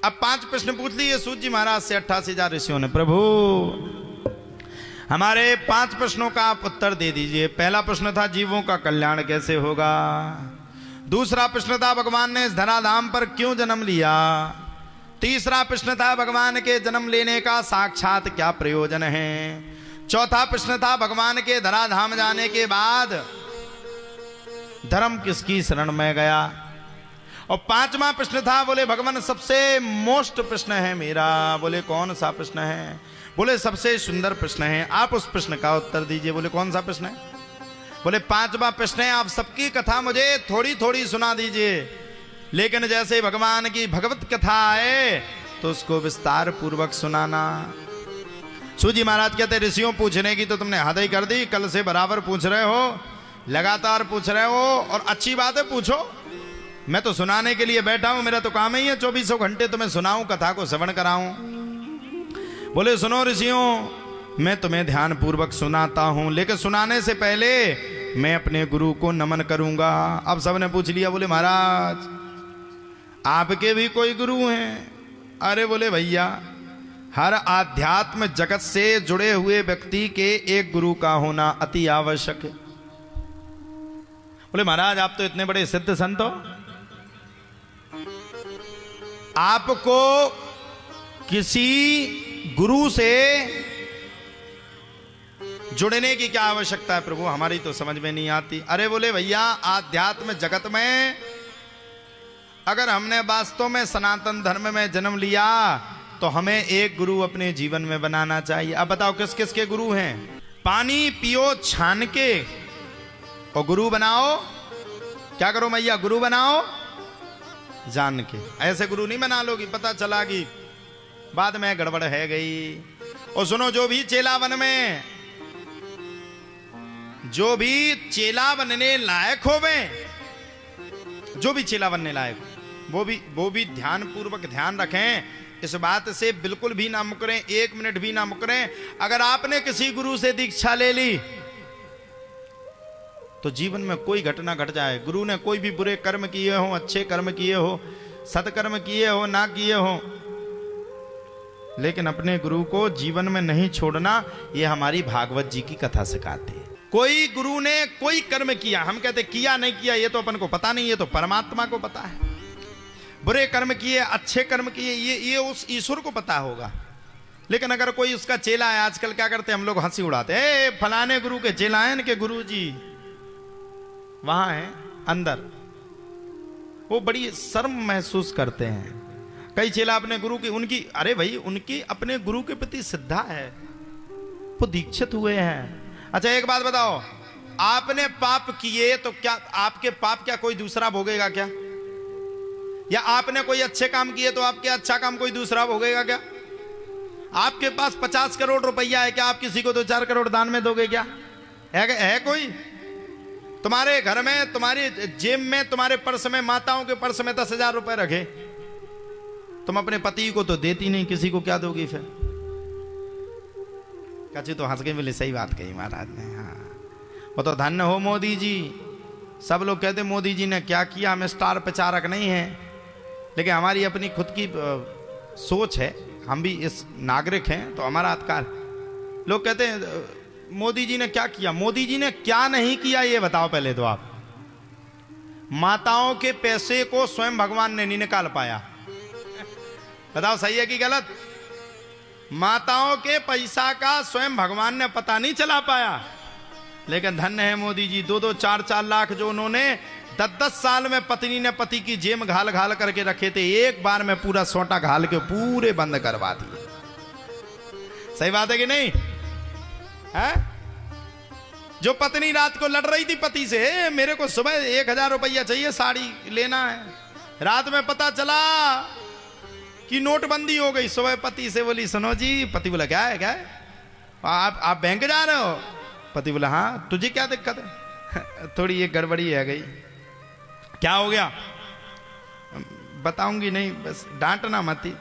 अब 5 प्रश्न पूछ लिए सूत जी महाराज से 88,000 ऋषियों ने। प्रभु हमारे 5 प्रश्नों का आप उत्तर दे दीजिए। पहला प्रश्न था जीवों का कल्याण कैसे होगा। दूसरा प्रश्न था भगवान ने इस धराधाम पर क्यों जन्म लिया। तीसरा प्रश्न था भगवान के जन्म लेने का साक्षात क्या प्रयोजन है। चौथा प्रश्न था भगवान के धराधाम जाने के बाद धर्म किसकी शरण में गया। और 5वां प्रश्न था, बोले भगवान सबसे मोस्ट प्रश्न है मेरा। बोले कौन सा प्रश्न है। बोले सबसे सुंदर प्रश्न है, आप उस प्रश्न का उत्तर दीजिए। बोले कौन सा प्रश्न है। बोले 5वां प्रश्न है, आप सबकी कथा मुझे थोड़ी थोड़ी सुना दीजिए, लेकिन जैसे भगवान की भगवत कथा आए तो उसको विस्तार पूर्वक सुनाना। सूत जी महाराज कहते ऋषियों पूछने की तो तुमने हद ही कर दी, कल से बराबर पूछ रहे हो, लगातार पूछ रहे हो, और अच्छी बात है पूछो। मैं तो सुनाने के लिए बैठा हूं, मेरा तो काम ही है 24 घंटे तुम्हें सुनाऊं, कथा को श्रवण कराऊं। बोले सुनो ऋषियों, मैं तुम्हें ध्यान पूर्वक सुनाता हूं, लेकिन सुनाने से पहले मैं अपने गुरु को नमन करूंगा। अब सबने पूछ लिया, बोले महाराज आपके भी कोई गुरु हैं। अरे बोले भैया हर आध्यात्म जगत से जुड़े हुए व्यक्ति के एक गुरु का होना अति आवश्यक है। बोले महाराज आप तो इतने बड़े सिद्ध संत हो, आपको किसी गुरु से जुड़ने की क्या आवश्यकता है। प्रभु हमारी तो समझ में नहीं आती। अरे बोले भैया आध्यात्म जगत में अगर हमने वास्तव में सनातन धर्म में जन्म लिया तो हमें एक गुरु अपने जीवन में बनाना चाहिए। अब बताओ किस किस के गुरु हैं। पानी पियो छान के और गुरु बनाओ, क्या करो मैया, गुरु बनाओ जान के। ऐसे गुरु नहीं बना लोगी, पता चला कि बाद में गड़बड़ है गई। और सुनो, जो भी चेला बनने लायक होवे, जो भी चेला बनने लायक वो भी ध्यान पूर्वक ध्यान रखें, इस बात से बिल्कुल भी ना मुकरें, 1 मिनट भी ना मुकरें। अगर आपने किसी गुरु से दीक्षा ले ली तो जीवन में कोई घटना घट जाए, गुरु ने कोई भी बुरे कर्म किए हो, अच्छे कर्म किए हो, सत्कर्म किए हो, ना किए हो, लेकिन अपने गुरु को जीवन में नहीं छोड़ना, ये हमारी भागवत जी की कथा सिखाती है। कोई गुरु ने कोई कर्म किया, हम कहते किया नहीं किया ये तो अपन को पता नहीं, ये तो परमात्मा को पता है। बुरे कर्म किए अच्छे कर्म किए ये उस ईश्वर को पता होगा। लेकिन अगर कोई उसका चेला है, आजकल क्या करते हैं हम लोग हंसी उड़ाते हैं, फलाने गुरु के चेला हैं, इनके गुरु जी वहां है अंदर, वो बड़ी शर्म महसूस करते हैं। कई चेला अपने गुरु की उनकी, अरे भाई उनकी अपने गुरु के प्रति श्रद्धा है, वो दीक्षित हुए हैं। अच्छा एक बात बताओ, आपने पाप किए तो क्या आपके पाप क्या कोई दूसरा भोगेगा क्या? या आपने कोई अच्छे काम किए तो आपके अच्छा काम कोई दूसरा भोगेगा क्या? आपके पास 50 करोड़ रुपया है, क्या आप किसी को 2-4 करोड़ दान में दोगे क्या? है कोई? तुम्हारे घर में, तुम्हारी जेब में, तुम्हारे पर्स में, माताओं के पर्स में 10,000 रुपए रखे, तुम अपने पति को तो देती नहीं, किसी को क्या दोगी फिर? कची तो हंस के बोले सही बात कही महाराज ने। हाँ वो तो धन्य हो मोदी जी। सब लोग कहते मोदी जी ने क्या किया, हम स्टार प्रचारक नहीं है, लेकिन हमारी अपनी खुद की सोच है, हम भी इस नागरिक हैं तो हमारा अधिकार। लोग कहते हैं मोदी जी ने क्या किया, मोदी जी ने क्या नहीं किया ये बताओ पहले तो आप। माताओं के पैसे को स्वयं भगवान ने नहीं निकाल पाया, बताओ सही है कि गलत? माताओं के पैसा का स्वयं भगवान ने पता नहीं चला पाया, लेकिन धन्य है मोदी जी, 2-2, 4-4 लाख जो उन्होंने 10-10 साल में पत्नी ने पति की जेब घाल घाल करके रखे थे, एक बार में पूरा सोटा घाल के पूरे बंद करवा दिए। सही बात है कि नहीं है? जो पत्नी रात को लड़ रही थी पति से, मेरे को सुबह 1,000 रुपया चाहिए, साड़ी लेना है, रात में पता चला कि नोटबंदी हो गई, सुबह पति से बोली सुनो जी, पति बोला क्या है, क्या है? आप बैंक जा रहे हो? पति बोला हाँ, तुझे क्या दिक्कत है? थोड़ी ये गड़बड़ी है गई। क्या हो गया? बताऊंगी नहीं, बस डांटना मत ही।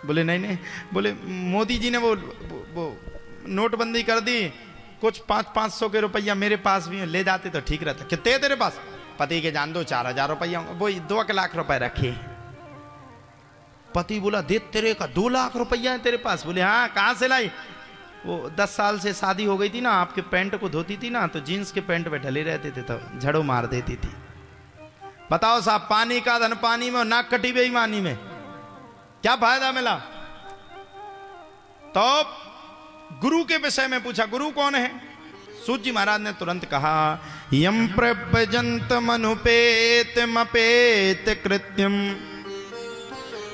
बोले नहीं नहीं, बोले मोदी जी ने वो नोटबंदी कर दी, कुछ 500 के रुपया मेरे पास भी ले जाते तो ठीक रहता। कितने है तेरे पास? पति के जान दो 4,000 रुपया, वो 2 लाख रुपए रखे। पति बोला दे तेरे का 2 लाख रुपया है तेरे पास। बोले हाँ कहाँ से लाई? वो 10 साल से शादी हो गई थी ना, आपके पैंट को धोती थी ना, तो जीन्स के पैंट पे ढले रहते थे तो झड़ो मार देती थी। बताओ साहब, पानी का धन पानी में, नाक कटी बेईमानी में, क्या फायदा मिला? तो गुरु के विषय में पूछा, गुरु कौन है? सूत जी महाराज ने तुरंत कहा, यम प्रभजंत मनुपेत मपेत कृत्यम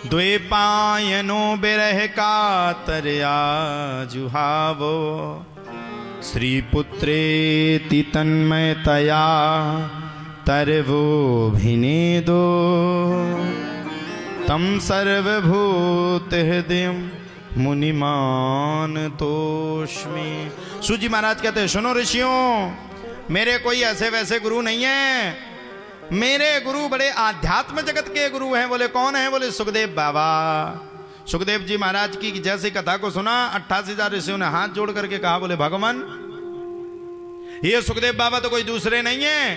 द्वैपायनो बिरह का तरया जुहावो श्रीपुत्रेति तन्मयतया तरवो भिनेदो तम सर्वभूत हृदय मुनिमान तोष्मी। सूजी महाराज कहते हैं, सुनो ऋषियों, मेरे कोई ऐसे वैसे गुरु नहीं है, मेरे गुरु बड़े आध्यात्म जगत के गुरु हैं। बोले कौन है? बोले सुखदेव बाबा। सुखदेव जी महाराज की जैसी कथा को सुना, 88,000 ऋषियों ने हाथ जोड़ करके कहा, बोले भगवान, ये सुखदेव बाबा तो कोई दूसरे नहीं है,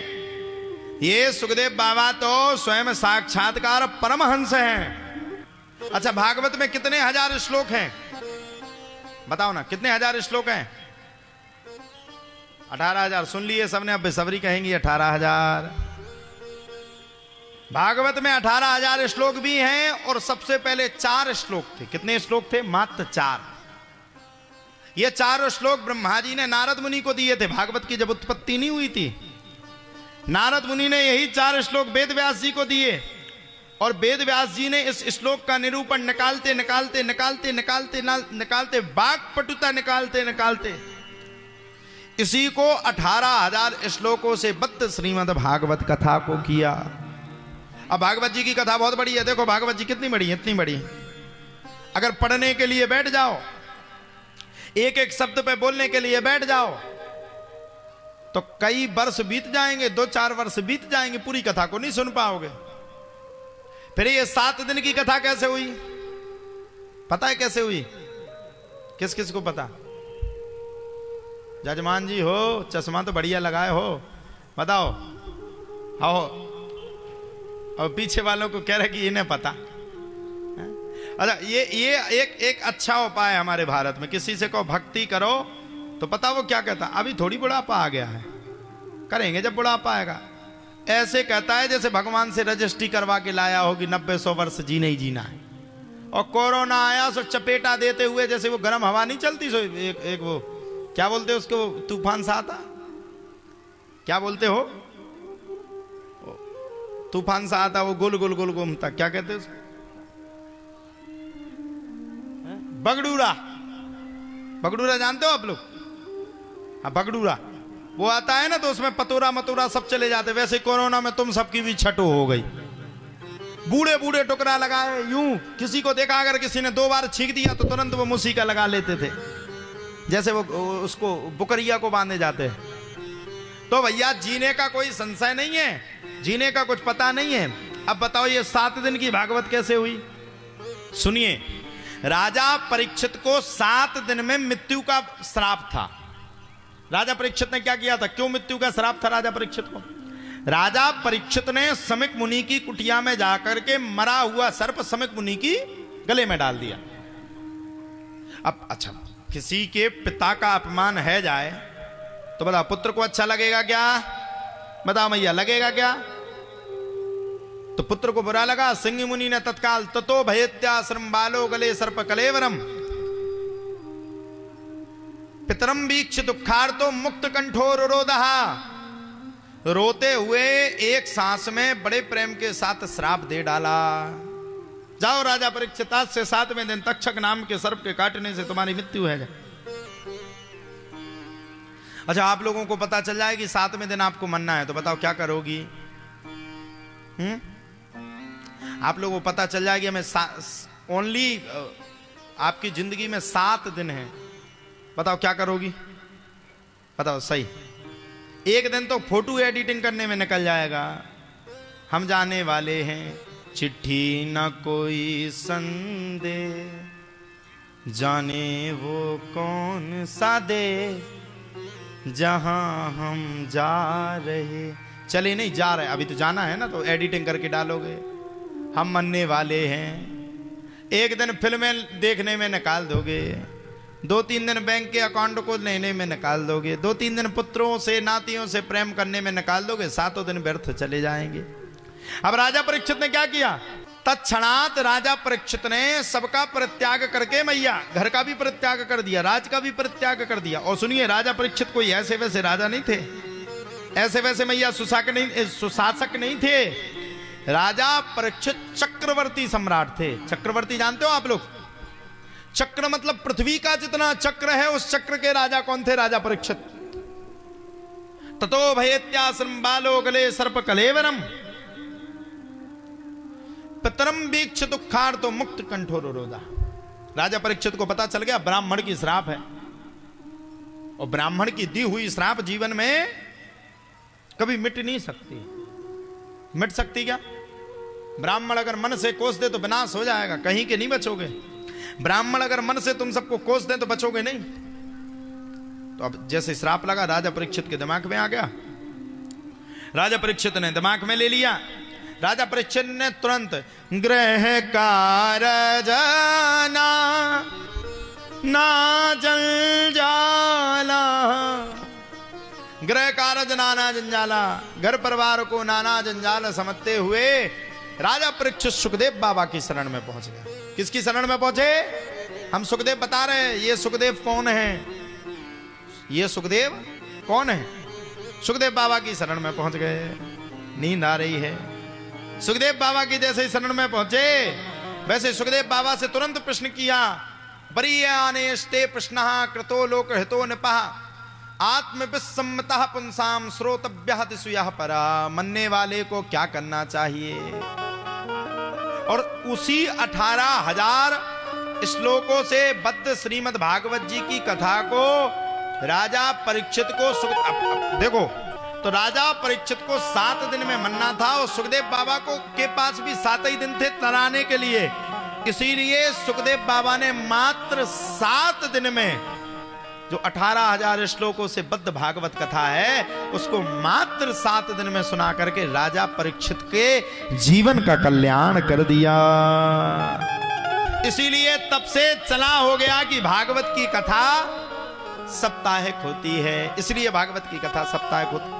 ये सुखदेव बाबा तो स्वयं साक्षात्कार परमहंस हैं। अच्छा, भागवत में कितने हजार श्लोक हैं? बताओ ना, कितने हजार श्लोक हैं? 18,000। सुन लिए सबने, अब बेसब्री कहेंगी 18,000। भागवत में 18,000 श्लोक भी हैं, और सबसे पहले 4 श्लोक थे। कितने श्लोक थे? मात्र 4। ये 4 श्लोक ब्रह्मा जी ने नारद मुनि को दिए थे। भागवत की जब उत्पत्ति नहीं हुई थी, नारद मुनि ने यही 4 श्लोक वेद व्यास जी को दिए, और वेद व्यास जी ने इस श्लोक का निरूपण निकालते निकालते निकालते निकालते निकालते वाक् पटुता निकालते निकालते इसी को 18,000 श्लोकों से बद्ध श्रीमद् भागवत कथा को किया। अब भागवत जी की कथा बहुत बड़ी है। देखो भागवत जी कितनी बड़ी है, इतनी बड़ी। अगर पढ़ने के लिए बैठ जाओ, एक एक शब्द पे बोलने के लिए बैठ जाओ, तो कई वर्ष बीत जाएंगे, 2-4 वर्ष बीत जाएंगे, पूरी कथा को नहीं सुन पाओगे। फिर ये 7 दिन की कथा कैसे हुई? पता है कैसे हुई? किस किस को पता? जजमान जी हो, चश्मा तो बढ़िया लगाए हो, बताओ। आओ, और पीछे वालों को कह रहे कि इन्हें पता। अच्छा, ये एक अच्छा उपाय है हमारे भारत में। किसी से कहो भक्ति करो तो पता वो क्या कहता? अभी थोड़ी बुढ़ापा आ गया है, करेंगे जब बुढ़ापा आएगा। ऐसे कहता है जैसे भगवान से रजिस्ट्री करवा के लाया हो कि 90-100 वर्ष जीना ही जीना है। और कोरोना आया सो चपेटा देते हुए, जैसे वो गर्म हवा नहीं चलती सो एक वो क्या बोलते हो उसको, तूफान सा आता, क्या बोलते हो? तूफान सा आता, वो गोल गोल गोल घूमता, क्या कहते हैं उसको? बगडूरा। बगडूरा जानते हो आप लोग? हाँ, बगडूरा। वो आता है ना, तो उसमें पतोरा मतोरा सब चले जाते। वैसे कोरोना में तुम सबकी भी छटो हो गई। बूढ़े बूढ़े टुकड़ा लगाए यूं, किसी को देखा अगर किसी ने 2 बार छींक दिया तो तुरंत वो मुसी का लगा लेते थे, जैसे वो उसको बुकरिया को बांधे जाते हैं। तो भैया जीने का कोई संशय नहीं है, जीने का कुछ पता नहीं है। अब बताओ ये 7 दिन की भागवत कैसे हुई? सुनिए, राजा परीक्षित को 7 दिन में मृत्यु का श्राप था। राजा परीक्षित ने क्या किया था? क्यों मृत्यु का श्राप था राजा परीक्षित को? राजा परीक्षित ने समिक मुनि की कुटिया में जाकर के मरा हुआ सर्प समिक मुनि की गले में डाल दिया। अब अच्छा, किसी के पिता का अपमान है जाए तो बताओ पुत्र को अच्छा लगेगा क्या? बताओ मैया, लगेगा क्या? तो पुत्र को बुरा लगा। सिंह मुनि ने तत्काल ततो भयत्याश्रम बालो गले सर्प कलेवरम पितरम वीक्ष दुखार्तो मुक्त कंठोर रोदहा। रोते हुए एक सांस में बड़े प्रेम के साथ श्राप दे डाला। जाओ राजा परीक्षित, आज से 7वें दिन तक्षक नाम के सर्प के काटने से तुम्हारी मृत्यु है। अच्छा, आप लोगों को पता चल जाए कि 7वें दिन आपको मरना है, तो बताओ क्या करोगी? आप लोगों को पता चल जाए कि हमें ओनली आपकी जिंदगी में 7 दिन है, बताओ क्या करोगी? बताओ सही। एक दिन तो फोटो एडिटिंग करने में निकल जाएगा। हम जाने वाले हैं चिट्ठी न कोई संदेह, जाने वो कौन सा दे जहां हम जा रहे। चले नहीं, जा रहे, अभी तो जाना है ना, तो एडिटिंग करके डालोगे। हम मरने वाले हैं, एक दिन फिल्में देखने में निकाल दोगे, 2-3 दिन बैंक के अकाउंट को लेने में निकाल दोगे, 2-3 दिन पुत्रों से नातियों से प्रेम करने में निकाल दोगे, 7 दिन व्यर्थ चले जाएंगे। अब राजा परीक्षित ने क्या किया? तत्क्षणात राजा परीक्षित ने सबका परित्याग करके मैया घर का भी परित्याग कर दिया, राज का भी परित्याग कर दिया। और सुनिए, राजा परीक्षित कोई ऐसे वैसे राजा नहीं थे, ऐसे वैसे मैया सुशासक नहीं थे। राजा परीक्षित चक्रवर्ती सम्राट थे। चक्रवर्ती जानते हो आप लोग? चक्र मतलब पृथ्वी का जितना चक्र है उस चक्र के राजा कौन थे? राजा परीक्षित। ततो भयेत्याश्रम बालो गले सर्प कलेवरम पितरम वीक्ष दुखार तो मुक्त कंठोर रोधा। राजा परीक्षित को पता चल गया ब्राह्मण की श्राप है, और ब्राह्मण की दी हुई श्राप जीवन में कभी मिट नहीं सकती। मिट सकती क्या? ब्राह्मण अगर मन से कोस दे तो विनाश हो जाएगा, कहीं के नहीं बचोगे। ब्राह्मण अगर मन से तुम सबको कोस दे तो बचोगे नहीं। तो अब जैसे श्राप लगा राजा परीक्षित के दिमाग में आ गया, राजा परीक्षित ने दिमाग में ले लिया। राजा परीक्षित ने तुरंत गृह कारज ना जंजाला, गृह कारज नाना जंजाला, घर परिवार को नाना जंजाल समझते हुए राजा परीक्षित सुखदेव बाबा की शरण में पहुंच गया। किसकी शरण में पहुंचे? हम सुखदेव बता रहे हैं। ये सुखदेव कौन है? ये सुखदेव कौन है? सुखदेव बाबा की शरण में पहुंच गए। नींद आ रही है। सुखदेव बाबा की जैसे शरण में पहुंचे वैसे सुखदेव बाबा से तुरंत प्रश्न किया। बरीयानेस्ते प्रश्नः कृतो लोक हितो नृपः आत्मविसम्मतः पुंसाम श्रोतव्यः दिशुयः परा। मरने वाले को क्या करना चाहिए? और उसी 18,000 श्लोकों से बद्ध श्रीमद् भागवत जी की कथा को राजा परीक्षित को देखो, तो राजा परीक्षित को 7 दिन में मनना था, और सुखदेव बाबा को के पास भी 7 ही दिन थे तराने के लिए। इसीलिए सुखदेव बाबा ने मात्र 7 दिन में जो 18,000 श्लोकों से बद्ध भागवत कथा है उसको मात्र 7 दिन में सुना करके राजा परीक्षित के जीवन का कल्याण कर दिया। इसीलिए तब से चला हो गया कि भागवत की कथा साप्ताहिक होती है। इसलिए भागवत की कथा साप्ताहिक होती है।